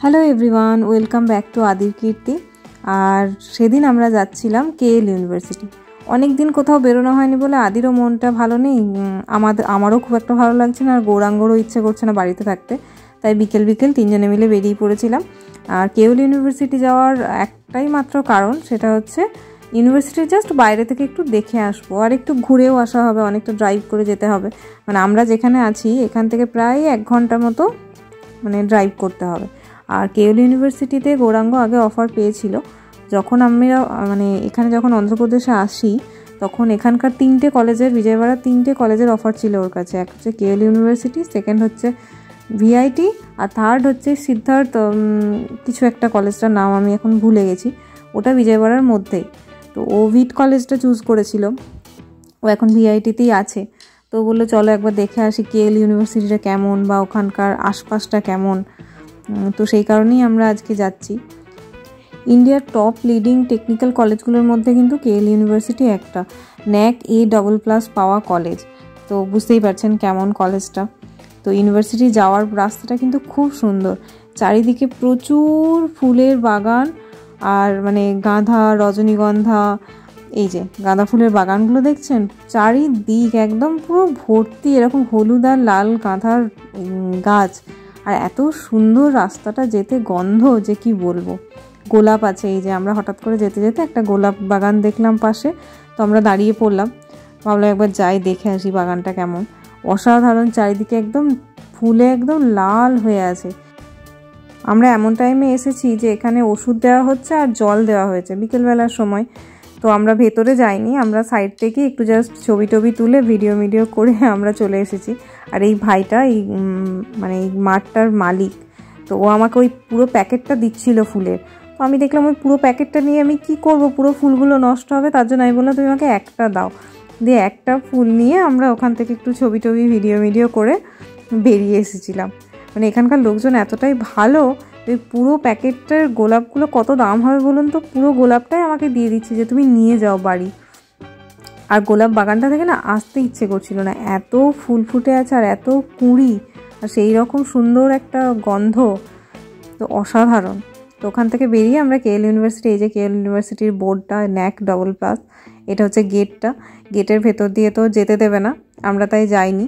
Hello everyone, welcome back to আদির কীর্তি। আর সেদিন আমরা যাচ্ছিলাম কেএল ইউনিভার্সিটি। অনেক দিন কোথাও বেরোনো হয়নি বলে আদিরও মনটা ভালো নেই, আমারও খুব একটা ভালো লাগছে না, আর গৌরাঙ্গরও ইচ্ছে করছে না বাড়িতে থাকতে। তাই বিকেল তিনজনে মিলে বেরিয়ে পড়েছিলাম। আর কেএল ইউনিভার্সিটি যাওয়ার একটাই মাত্র কারণ, সেটা হচ্ছে ইউনিভার্সিটির জাস্ট বাইরে থেকে একটু দেখে আসবো, আর একটু ঘুরেও আসা হবে, অনেকটা ড্রাইভ করে যেতে হবে। মানে আমরা যেখানে আছি এখান থেকে প্রায় 1 ঘন্টা মতো ড্রাইভ করতে হবে। আর কেএল ইউনিভার্সিটিতে গৌরাঙ্গ আগে অফার পেয়েছিল। যখন আমরা এখানে যখন অন্ধ্রপ্রদেশে আসি, তখন এখানকার 3টে কলেজের, বিজয়বাড়ার 3টে কলেজের অফার ছিল ওর কাছে। এক হচ্ছে কেএল ইউনিভার্সিটি, সেকেন্ড হচ্ছে ভিআইটি, আর থার্ড হচ্ছে সিদ্ধার্থ কিছু একটা কলেজটার নাম আমি এখন ভুলে গেছি, ওটা বিজয়বাড়ার মধ্যেই। তো ও ভিট কলেজটা চুজ করেছিল, ও এখন ভিআইটিতেই আছে। তো বললো চলো একবার দেখে আসি কেএল ইউনিভার্সিটিটা কেমন, বা ওখানকার আশপাশটা কেমন। তো সেই কারণেই আমরা আজকে যাচ্ছি। ইন্ডিয়ার টপ লিডিং টেকনিক্যাল কলেজগুলোর মধ্যে কিন্তু কেএল ইউনিভার্সিটি একটা, NAC A++ পাওয়া কলেজ। তো বুঝতেই পারছেন কেমন কলেজটা। তো ইউনিভার্সিটি যাওয়ার রাস্তাটা কিন্তু খুব সুন্দর, চারিদিকে প্রচুর ফুলের বাগান, আর গাঁদা, রজনীগন্ধা, এই যে গাঁদা ফুলের বাগানগুলো দেখছেন, চারিদিক একদম পুরো ভর্তি এরকম হলুদ আর লাল গাঁদার গাছ। আর এত সুন্দর রাস্তাটা, যেতে গন্ধ যে কি বলবো। গোলাপ আছে, এই যে আমরা হঠাৎ করে যেতে যেতে একটা গোলাপ বাগান দেখলাম পাশে, তো আমরা দাঁড়িয়ে পড়লাম, ভাবলাম একবার যাই দেখে আসি বাগানটা কেমন। অসাধারণ, চারিদিকে একদম ফুলে একদম লাল হয়ে আছে। আমরা এমন টাইমে এসেছি যে এখানে ওষুধ দেওয়া হচ্ছে আর জল দেওয়া হয়েছে বিকেলবেলার সময়। তো আমরা ভেতরে যাইনি, আমরা সাইড থেকে একটু জাস্ট ছবি তুলে ভিডিও করে আমরা চলে এসেছি। আর এই ভাইটা এই মাঠটার মালিক, তো ও আমাকে ওই পুরো প্যাকেটটা দিচ্ছিল ফুলের। তো আমি দেখলাম ওই পুরো প্যাকেটটা নিয়ে আমি কি করব, পুরো ফুলগুলো নষ্ট হবে, তার জন্য আমি বললাম তুমি আমাকে একটা দাও। দিয়ে একটা ফুল নিয়ে আমরা ওখান থেকে একটু ছবি ভিডিও করে বেরিয়ে এসেছিলাম। এখানকার লোকজন এতটাই ভালো, ওই পুরো প্যাকেটটার গোলাপগুলো কত দাম হবে বলুন তো, পুরো গোলাপটাই আমাকে দিয়ে দিচ্ছে যে তুমি নিয়ে যাও বাড়ি। আর গোলাপ বাগানটা থেকে না আসতে ইচ্ছে করছিল না, এত ফুল ফুটে আছে আর এত কুঁড়ি, আর সেই রকম সুন্দর একটা গন্ধ, তো অসাধারণ। তো ওখান থেকে বেরিয়ে আমরা কেএল ইউনিভার্সিটি, এই যে কেএল ইউনিভার্সিটির বোর্ডটা NAC++, এটা হচ্ছে গেটটা। গেটের ভেতর দিয়ে তো যেতে দেবে না, আমরা তাই যাইনি,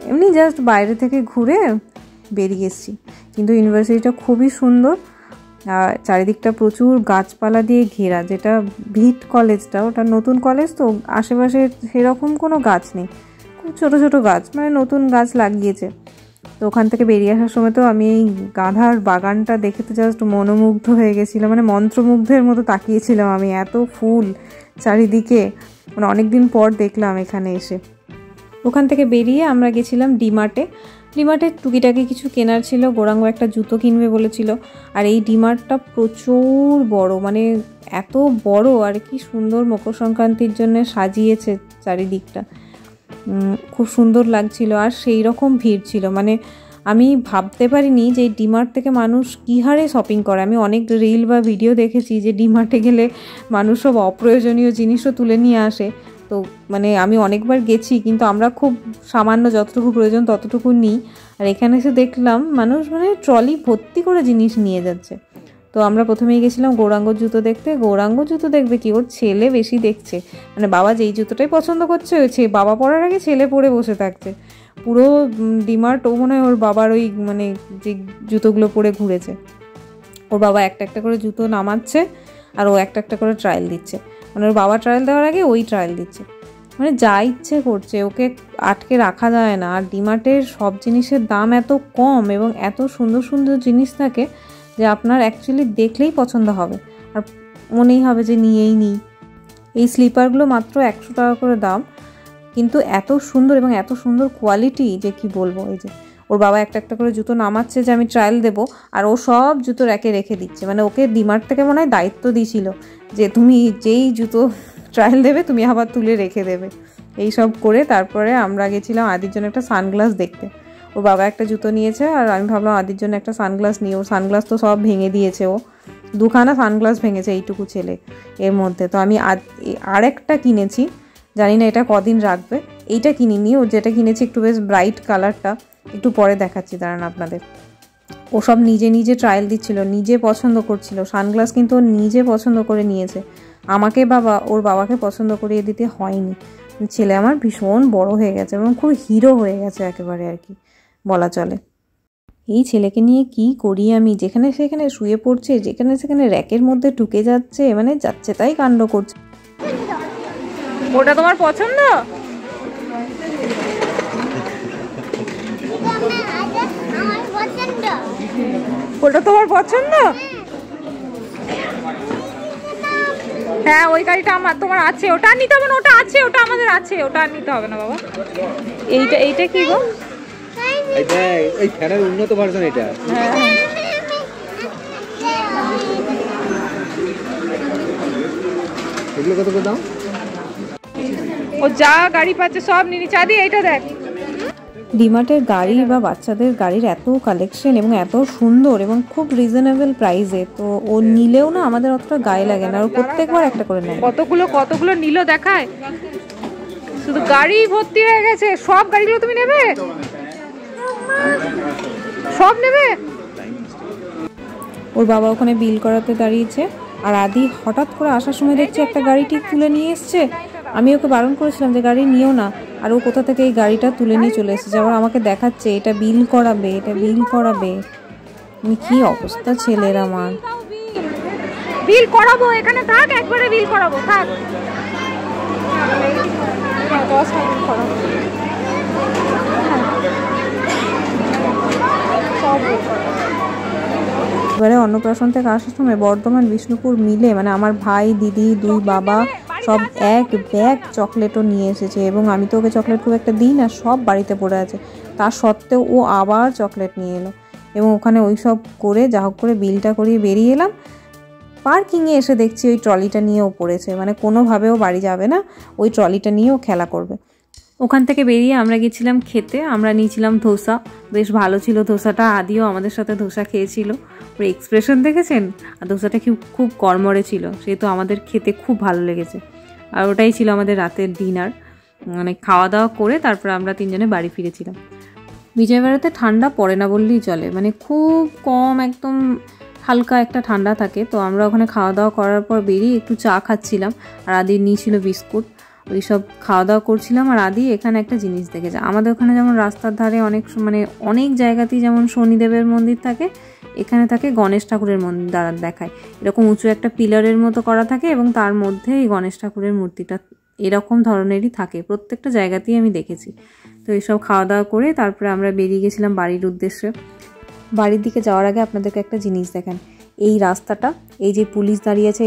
এমনি জাস্ট বাইরে থেকে ঘুরে বেরিয়ে এসেছি। কিন্তু ইউনিভার্সিটিটা খুবই সুন্দর, আর চারিদিকটা প্রচুর গাছপালা দিয়ে ঘেরা। যেটা ভিট কলেজটা, ওটা নতুন কলেজ, তো আশেপাশে সেরকম কোনো গাছ নেই, খুব ছোট গাছ, নতুন গাছ লাগিয়েছে। তো ওখান থেকে বেরিয়ে আসার সময় তো আমি এই গাঁদার বাগানটা দেখে তো জাস্ট মনোমুগ্ধ হয়ে গেছিলাম, মন্ত্রমুগ্ধের মতো তাকিয়েছিলাম আমি, এত ফুল চারিদিকে, অনেক দিন পর দেখলাম এখানে এসে। ওখান থেকে বেরিয়ে আমরা গেছিলাম ডিমার্টে টুকিটাকি কিছু কেনার ছিল, গৌরাঙ্গ একটা জুতো কিনবে বলেছিল। আর এই ডিমার্টটা প্রচুর বড়, এত বড়, আর কি সুন্দর মকর সংক্রান্তির জন্য সাজিয়েছে চারিদিকটা, খুব সুন্দর লাগছিল। আর সেই রকম ভিড় ছিল, আমি ভাবতে পারিনি যে ডিমার্ট থেকে মানুষ কী হারে শপিং করে। আমি অনেক রিল বা ভিডিও দেখেছি যে ডিমার্টে গেলে মানুষ সব অপ্রয়োজনীয় জিনিসও তুলে নিয়ে আসে। তো আমি অনেকবার গেছি, কিন্তু আমরা খুব সামান্য যতটুকু প্রয়োজন ততটুকু নিই। আর এখানে এসে দেখলাম মানুষ ট্রলি ভর্তি করে জিনিস নিয়ে যাচ্ছে। তো আমরা প্রথমেই গেছিলাম গৌরাঙ্গর জুতো দেখতে। গৌরাঙ্গ জুতো দেখবে কি, ওর ছেলে বেশি দেখছে, বাবা যেই জুতোটাই পছন্দ করছে হয়েছে, বাবা পরার আগে ছেলে পরে বসে থাকছে। পুরো ডিমার্ট ও মনে হয় ওর বাবার ওই যে জুতোগুলো পরে ঘুরেছে। ওর বাবা একটা করে জুতো নামাচ্ছে, আর ও একটা করে ট্রায়াল দিচ্ছে, ওর বাবা ট্রায়াল দেওয়ার আগে ওই ট্রায়াল দিচ্ছে, যা ইচ্ছে করছে, ওকে আটকে রাখা যায় না। আর ডিমার্টের সব জিনিসের দাম এত কম এবং এত সুন্দর জিনিস থাকে যে আপনার অ্যাকচুয়ালি দেখলেই পছন্দ হবে, আর মনেই হবে যে নিয়েই নিই। এই স্লিপারগুলো মাত্র 100 টাকা করে দাম, কিন্তু এত সুন্দর এবং এত সুন্দর কোয়ালিটি যে কি বলবো। এই যে ওর বাবা একটা করে জুতো নামাচ্ছে যে আমি ট্রায়াল দেবো, আর ও সব জুতো রেখে দিচ্ছে। ওকে ডিমার্ট থেকে মনে হয় দায়িত্ব দিয়েছিল যে তুমি যেই জুতো ট্রায়াল দেবে তুমি আবার তুলে রেখে দেবে। এই সব করে তারপরে আমরা গেছিলাম আদির জন্য একটা সানগ্লাস দেখতে। ওর বাবা একটা জুতো নিয়েছে, আর আমি ভাবলাম আদির জন্য একটা সানগ্লাস নিয়ে। ওর সানগ্লাস তো সব ভেঙে দিয়েছে, ও 2খানা সানগ্লাস ভেঙেছে এইটুকু ছেলে এর মধ্যে। তো আমি আরেকটা কিনেছি, জানি না এটা কদিন রাখবে। এইটা কিনিনি, ওর যেটা কিনেছি একটু বেশ ব্রাইট কালারটা, একটু পরে দেখাচ্ছি দাঁড়ান আপনাদের। ও সব নিজে নিজে ট্রায়াল দিচ্ছিল, নিজে পছন্দ করছিল। সানগ্লাস কিন্তু ও নিজে পছন্দ করে নিয়েছে, আমাকে ওর বাবাকে পছন্দ করিয়ে দিতে হয়নি। ছেলে আমার ভীষণ বড় হয়ে গেছে এবং খুব হিরো হয়ে গেছে একেবারে আর কি বলা চলে। এই ছেলেকে নিয়ে কি করি আমি, যেখানে সেখানে শুয়ে পড়ছে, যেখানে সেখানে র্যাকের মধ্যে ঢুকে যাচ্ছে, মানে যাচ্ছে তাই কাণ্ড করছে। ওটা তোমার পছন্দ? ওটা তোমার পছন্দ? হ্যাঁ ওই গাড়িটা তোমার আছে, ওটা আর নিতে হবে না, ওটা আছে, ওটা আমাদের আছে, ওটা আর নিতে হবে না বাবা। এইটা কি গো? এটা এই ফ্যানের উন্নত ভার্সন এটা। হ্যাঁ এগুলো কত করে দাম? ও যা গাড়ি পাচ্ছে সব নিয়ে নিচ্ছে। আদি এইটা দেখ, ডিমার্টের গাড়ি বা বাচ্চাদের গাড়ির এত কালেকশন এবং এত সুন্দর এবং খুব রিজনেবল প্রাইসে, তো ও নিলেও না আমাদের অতটা গায়ে লাগে না, আর প্রত্যেকবার একটা করে নেয়। কতগুলো নিল দেখায়, শুধু গাড়ি ভর্তি হয়ে গেছে। সব গাড়িগুলো তুমি নেবে? সব নেবে? ওর বাবা ওখানে বিল করাতে দাঁড়িয়েছে, আর আদি হঠাৎ করে আসার সময় দেখছি একটা গাড়ি ঠিক তুলে নিয়ে এসছে। আমি ওকে বারণ করেছিলাম যে গাড়ি নিও না, আর ও কোথা থেকে এই গাড়িটা তুলে নিয়ে চলে এসেছে, আবার আমাকে দেখাচ্ছে এটা বিল করাবে, এটা বিল করাবে। কি অবস্থা ছেলের আমার। বিল করাবো, এখানে থাক, একবারে বিল করাবো, থাক। এবারে অন্নপ্রাশন থেকে আসার সময় বর্ধমান বিষ্ণুপুর মিলে মানে আমার ভাই, দিদি, দুই বাবা সব এক ব্যাগ চকলেটও নিয়ে এসেছে, এবং আমি তো ওকে চকলেট খুব একটা দিই না, সব বাড়িতে পড়ে আছে, তার সত্ত্বেও ও আবার চকলেট নিয়ে এলো। এবং ওখানে ওই সব করে যা হোক করে বিলটা করিয়ে বেরিয়ে এলাম। পার্কিংয়ে এসে দেখছি ওই ট্রলিটা নিয়েও পড়েছে, মানে কোনোভাবেও বাড়ি যাবে না, ওই ট্রলিটা নিয়েও খেলা করবে। ওখান থেকে বেরিয়ে আমরা গেছিলাম খেতে, আমরা নিয়েছিলাম ধোসা, বেশ ভালো ছিল ধোসাটা। আদিও আমাদের সাথে ধোসা খেয়েছিল, ওর এক্সপ্রেশন দেখেছেন, আর ধোসাটা খুব কড়মড়ে ছিল, সেহেতু আমাদের খেতে খুব ভালো লেগেছে। আর ওটাই ছিল আমাদের রাতের ডিনার, মানে খাওয়া দাওয়া করে তারপর আমরা তিনজনে বাড়ি ফিরেছিলাম। বিজয়বাড়াতে ঠান্ডা পড়ে না বললেই চলে, মানে খুব কম, একদম হালকা একটা ঠান্ডা থাকে। তো আমরা ওখানে খাওয়া দাওয়া করার পর বেরিয়ে একটু চা খাচ্ছিলাম, আর আদির নিয়েছিল বিস্কুট, ওই সব খাওয়া দাওয়া করছিলাম। আর আদি এখানে একটা জিনিস দেখেছে, আমাদের ওখানে যেমন রাস্তার ধারে অনেক জায়গাতেই যেমন শনিদেবের মন্দির থাকে, এখানে থাকে গণেশ ঠাকুরের মন্দির দেখায়, এরকম উঁচু একটা পিলারের মতো করা থাকে, এবং তার মধ্যে এই গণেশ ঠাকুরের মূর্তিটা এরকম ধরনেরই থাকে, প্রত্যেকটা জায়গাতেই আমি দেখেছি। তো এইসব খাওয়া দাওয়া করে তারপরে আমরা বেরিয়ে গেছিলাম বাড়ির উদ্দেশ্যে। বাড়ির দিকে যাওয়ার আগে আপনাদেরকে একটা জিনিস দেখান, এই রাস্তাটা, এই যে পুলিশ দাঁড়িয়ে আছে,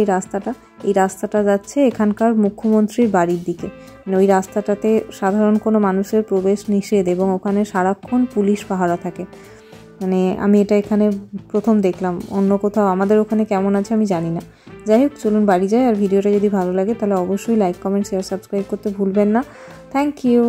এই রাস্তাটা যাচ্ছে এখানকার মুখ্যমন্ত্রীর বাড়ির দিকে। মানে ওই রাস্তাটাতে সাধারণ কোনো মানুষের প্রবেশ নিষেধ, এবং ওখানে সারাক্ষণ পুলিশ পাহারা থাকে। মানে আমি এটা এখানে প্রথম দেখলাম, অন্য কোথাও আমাদের ওখানে কেমন আছে আমি জানি না। যাই হোক, চলুন বাড়ি যাই। আর ভিডিওটা যদি ভালো লাগে তাহলে অবশ্যই লাইক, কমেন্ট, শেয়ার, সাবস্ক্রাইব করতে ভুলবেন না। Thank you.